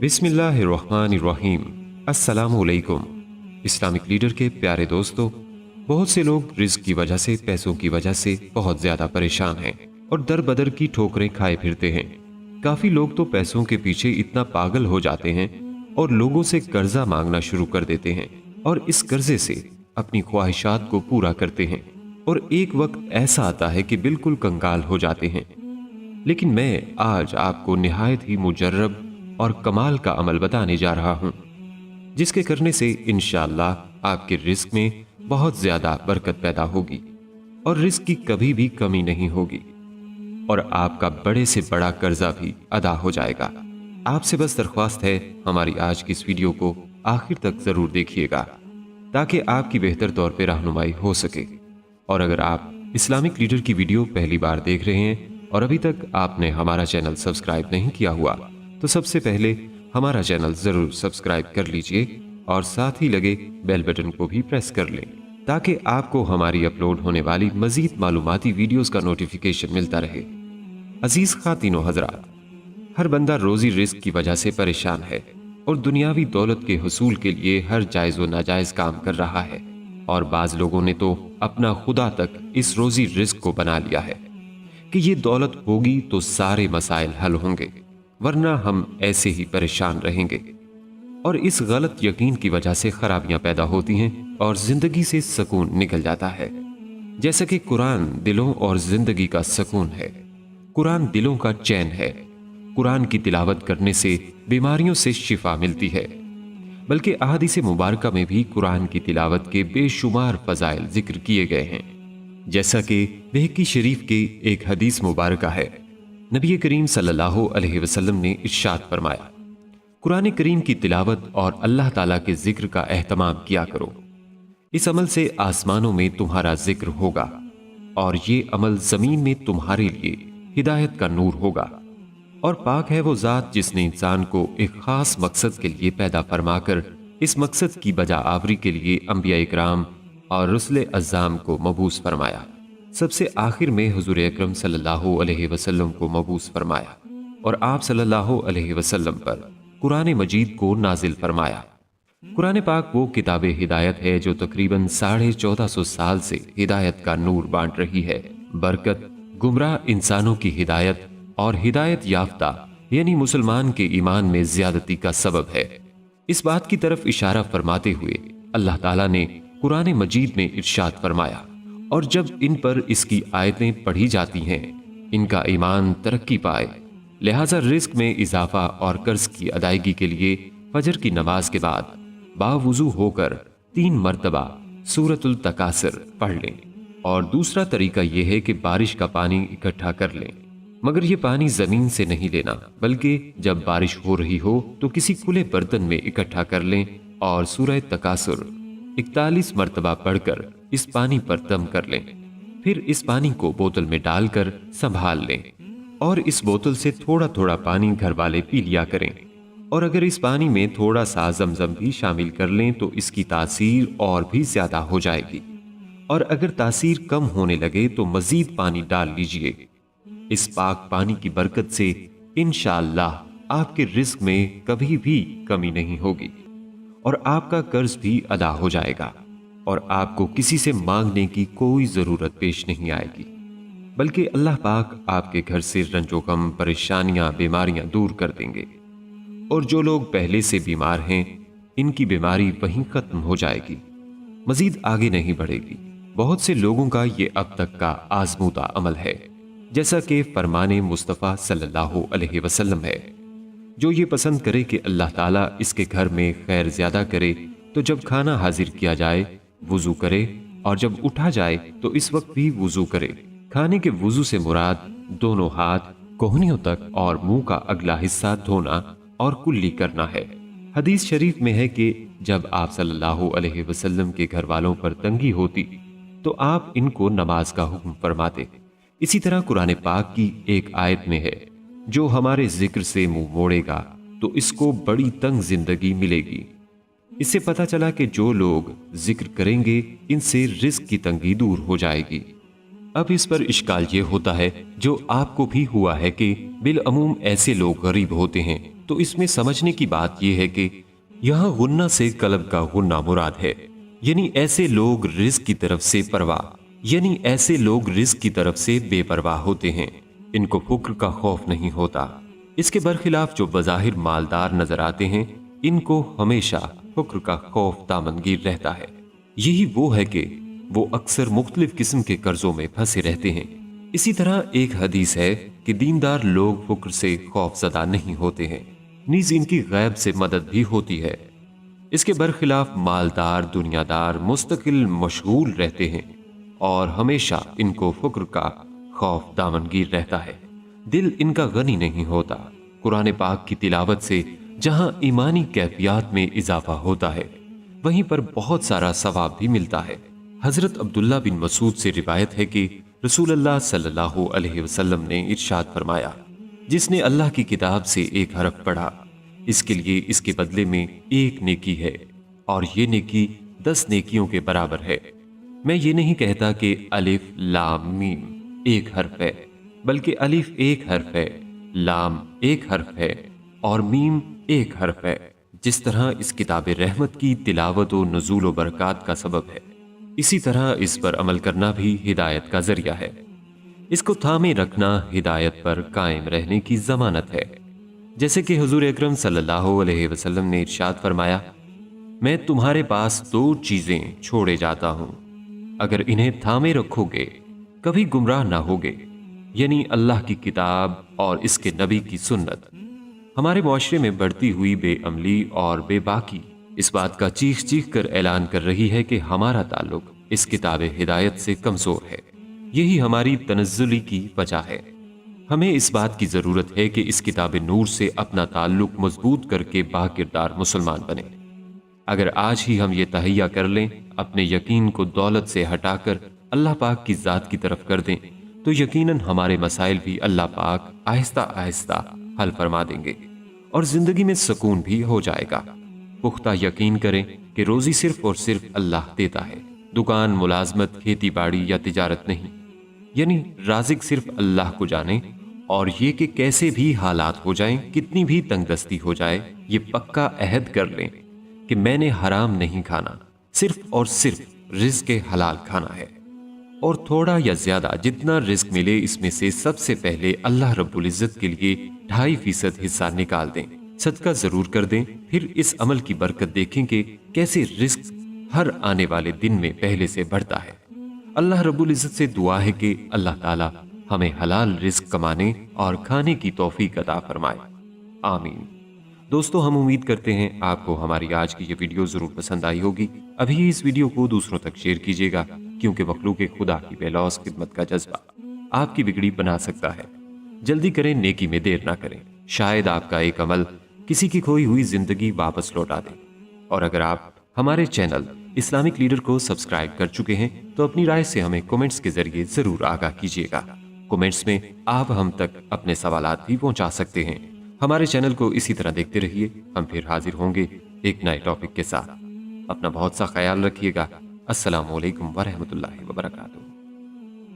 बिस्मिल्लाहिर्रहमानिर्रहीम। अस्सलामुअलैकुम। Islamic leader के प्यारे दोस्तों, बहुत से लोग रिस्क की वजह से, पैसों की वजह से बहुत ज्यादा परेशान हैं और दर बदर की ठोकरें खाए फिरते हैं। काफी लोग तो पैसों के पीछे इतना पागल हो जाते हैं और लोगों से कर्जा मांगना शुरू कर देते हैं और इस कर्जे से अपनी ख्वाहिशात को पूरा करते हैं और एक वक्त ऐसा आता है कि बिल्कुल कंगाल हो जाते हैं। लेकिन मैं आज आपको निहायत ही मुजर्रब और कमाल का अमल बताने जा रहा हूं, जिसके करने से इंशाअल्लाह आपके रिस्क में बहुत ज्यादा बरकत पैदा होगी और रिस्क की कभी भी कमी नहीं होगी और आपका बड़े से बड़ा कर्जा भी अदा हो जाएगा। आपसे बस दरख्वास्त है, हमारी आज की इस वीडियो को आखिर तक जरूर देखिएगा ताकि आपकी बेहतर तौर पे रहनुमाई हो सके। और अगर आप इस्लामिक लीडर की वीडियो पहली बार देख रहे हैं और अभी तक आपने हमारा चैनल सब्सक्राइब नहीं किया हुआ, तो सबसे पहले हमारा चैनल जरूर सब्सक्राइब कर लीजिए और साथ ही लगे बेल बटन को भी प्रेस कर लें ताकि आपको हमारी अपलोड होने वाली मजीद मालूमाती वीडियोस का नोटिफिकेशन मिलता रहे। अजीज खातिनो हजरात, हर बंदा रोजी रिस्क की वजह से परेशान है और दुनियावी दौलत के हुसूल के लिए हर जायज व नाजायज काम कर रहा है और बाज लोगों ने तो अपना खुदा तक इस रोजी रिस्क को बना लिया है कि ये दौलत होगी तो सारे मसाइल हल होंगे, वरना हम ऐसे ही परेशान रहेंगे। और इस गलत यकीन की वजह से खराबियां पैदा होती हैं और जिंदगी से सुकून निकल जाता है। जैसा कि कुरान दिलों और जिंदगी का सुकून है, कुरान दिलों का चैन है। कुरान की तिलावत करने से बीमारियों से शिफा मिलती है। बल्कि अहादीस मुबारका में भी कुरान की तिलावत के बेशुमार फजाइल जिक्र किए गए हैं। जैसा कि बहकी शरीफ की एक हदीस मुबारका है, नबी करीम सल्लल्लाहु अलैहि वसल्लम ने इरशाद फरमाया, कुरान करीम की तिलावत और अल्लाह ताला के जिक्र का एहतमाम किया करो। इस अमल से आसमानों में तुम्हारा जिक्र होगा और ये अमल जमीन में तुम्हारे लिए हिदायत का नूर होगा। और पाक है वो जात जिसने इंसान को एक खास मकसद के लिए पैदा फरमाकर इस मकसद की बजा आवरी के लिए अंबिया इकराम और रुसले अज़्ज़ाम को मबूस फरमाया। सबसे आखिर में हुजूर अकरम सल्लल्लाहु अलैहि वसल्लम को मबूस फरमाया और आप सल्लल्लाहु अलैहि वसल्लम पर कुरान मजीद को नाजिल फरमाया। कुरान पाक वो किताब हिदायत है जो तकरीबन 1450 साल से हिदायत का नूर बांट रही है। बरकत गुमराह इंसानों की हिदायत और हिदायत याफ्ता यानी मुसलमान के ईमान में ज्यादती का सबब है। इस बात की तरफ इशारा फरमाते हुए अल्लाह ताला ने कुरान मजीद में इरशाद फरमाया, और जब इन पर इसकी आयतें पढ़ी जाती हैं इनका ईमान तरक्की पाए। लिहाजा रिस्क में इजाफा और कर्ज की अदायगी के लिए फजर की नमाज के बाद बावुजू होकर 3 मरतबा सूरतुल तकासुर पढ़ लें। और दूसरा तरीका यह है कि बारिश का पानी इकट्ठा कर लें, मगर यह पानी जमीन से नहीं लेना, बल्कि जब बारिश हो रही हो तो किसी खुले बर्तन में इकट्ठा कर लें और सूरह तकासुर 41 मरतबा पढ़कर इस पानी पर दम कर लें। फिर इस पानी को बोतल में डालकर संभाल लें और इस बोतल से थोड़ा थोड़ा पानी घर वाले पी लिया करें। और अगर इस पानी में थोड़ा सा जमजम भी शामिल कर लें तो इसकी तासीर और भी ज्यादा हो जाएगी। और अगर तासीर कम होने लगे तो मजीद पानी डाल लीजिए। इस पाक पानी की बरकत से इंशाअल्लाह आपके रिस्क में कभी भी कमी नहीं होगी और आपका कर्ज भी अदा हो जाएगा और आपको किसी से मांगने की कोई जरूरत पेश नहीं आएगी, बल्कि अल्लाह पाक आपके घर से रंजो गम, परेशानियां, बीमारियां दूर कर देंगे। और जो लोग पहले से बीमार हैं इनकी बीमारी वहीं खत्म हो जाएगी, मजीद आगे नहीं बढ़ेगी। बहुत से लोगों का ये अब तक का आजमूदा अमल है, जैसा कि फरमाने मुस्तफ़ा सल्लल्लाहु अलैहि वसल्लम है, जो ये पसंद करे कि अल्लाह ताला इसके घर में खैर ज्यादा करे तो जब खाना हाजिर किया जाए वुजू करे और जब उठा जाए तो इस वक्त भी वुजू करे। खाने के वुजू से मुराद दोनों हाथ कोहनियों तक और मुंह का अगला हिस्सा धोना और कुल्ली करना है। हदीस शरीफ में है कि जब आप सल्लल्लाहु अलैहि वसल्लम के घर वालों पर तंगी होती तो आप इनको नमाज का हुक्म फरमाते। इसी तरह कुरान पाक की एक आयत में है, जो हमारे जिक्र से मुंह मोड़ेगा तो इसको बड़ी तंग जिंदगी मिलेगी। इससे पता चला कि जो लोग जिक्र करेंगे इनसे रिस्क की तंगी दूर हो जाएगी। अब इस पर इश्काल ये होता है, जो आपको भी हुआ है, कि बिल अमूम ऐसे लोग गरीब होते हैं तो इसमें समझने की बात यह है कि यहाँ गुन्ना से कलब का गुन्ना मुराद है, यानी ऐसे लोग रिस्क की तरफ से बेपरवाह होते हैं, इनको फुक्र का खौफ नहीं होता। इसके बरखिलाफ जो बज़ाहिर मालदार नजर आते हैं, इनको हमेशा फुक्र का खौफ दामनगीर रहता है। यही वो है कि वो अक्सर मुख्तलिफ किस्म के कर्जों में फंसे रहते हैं। इसी तरह एक हदीस है कि दीनदार लोग फुक्र से खौफजदा नहीं होते हैं, नीज इनकी गैब से मदद भी होती है। इसके बरखिलाफ मालदार दुनियादार मुस्तकिल मशगूल रहते हैं और हमेशा इनको फुक्र का खौफ दामनगीर रहता है। दिल इनका गनी नहीं होता। कुरान पाक की तिलावत से जहां ईमानी कैफियत में इजाफा होता है, वहीं पर बहुत सारा सवाब भी मिलता है। हजरत अब्दुल्ला बिन मसूद से रिवायत है कि रसूलुल्लाह सल्लल्लाहु अलैहि वसल्लम ने इरशाद फरमाया, जिसने अल्लाह की किताब से एक हरफ पढ़ा, इसके लिए इसके बदले में एक नेकी है और ये नेकी 10 नेकियों के बराबर है। मैं ये नहीं कहता कि अलिफ लाम मीम एक हर्फ है, बल्कि अलिफ एक हर्फ है, लाम एक हर्फ है और मीम एक हर्फ है। जिस तरह इस किताब रहमत की तिलावत व नुज़ूल व बरक़ात का सबब है, इसी तरह इस पर अमल करना भी हिदायत का जरिया है। इसको थामे रखना हिदायत पर कायम रहने की जमानत है। जैसे कि हुजूर अकरम सल्लल्लाहु अलैहि वसल्लम ने इरशाद फरमाया, मैं तुम्हारे पास 2 चीजें छोड़े जाता हूं, अगर इन्हें थामे रखोगे कभी गुमराह ना होगे, यानी अल्लाह की किताब और इसके नबी की सुन्नत। हमारे मुआशरे में बढ़ती हुई बेअमली और बेबाकी इस बात का चीख चीख कर ऐलान कर रही है कि हमारा ताल्लुक इस किताब हिदायत से कमजोर है। यही हमारी तनज़्ज़ुली की वजह है। हमें इस बात की जरूरत है कि इस किताब नूर से अपना ताल्लुक मजबूत करके बाकिरदार मुसलमान बने। अगर आज ही हम ये तहैया कर लें, अपने यकीन को दौलत से हटाकर अल्लाह पाक की जात की तरफ कर दें, तो यकीनन हमारे मसाइल भी अल्लाह पाक आहिस्ता आहिस्ता हल फरमा देंगे और जिंदगी में सुकून भी हो जाएगा। पुख्ता यकीन करें कि रोजी सिर्फ और सिर्फ अल्लाह देता है, दुकान, मुलाजमत, खेती बाड़ी या तिजारत नहीं। यानी राजिक सिर्फ अल्लाह को जाने, और ये कि कैसे भी हालात हो जाएं, कितनी भी तंगदस्ती हो जाए, ये पक्का अहद कर लें कि मैंने हराम नहीं खाना, सिर्फ और सिर्फ रिज़्क़ हलाल खाना है। और थोड़ा या ज्यादा जितना रिस्क मिले, इसमें से सबसे पहले अल्लाह रब्बुल इज्जत के लिए 2.5% हिस्सा निकाल दें, सदका जरूर कर दें। फिर इस अमल की बरकत देखें कि कैसे रिस्क हर आने वाले दिन में पहले से बढ़ता है। अल्लाह रब्बुल इज्जत से दुआ है कि अल्लाह ताला हमें हलाल रिस्क कमाने और खाने की तौफीक अता फरमाए, आमीन। दोस्तों, हम उम्मीद करते हैं आपको हमारी आज की ये वीडियो जरूर पसंद आई होगी। अभी इस वीडियो को दूसरों तक शेयर कीजिएगा, क्योंकि मखलूक खुदा की बेलौस खिदमत का जज्बा आपकी बिगड़ी बना सकता है। जल्दी करें, नेकी में देर ना करें। शायद आपका एक अमल किसी की खोई हुई जिंदगी वापस लौटा दे। और अगर आप हमारे चैनल इस्लामिक लीडर को सब्सक्राइब कर चुके हैं, तो अपनी राय से हमें कमेंट्स के जरिए जरूर आगाह कीजिएगा। कमेंट्स में आप हम तक अपने सवालात भी पहुंचा सकते हैं। हमारे चैनल को इसी तरह देखते रहिए। हम फिर हाजिर होंगे एक नए टॉपिक के साथ। अपना बहुत सा ख्याल रखिएगा। अस्सलामु अलैकुम वरहमतुल्लाहि वबरकातुहू।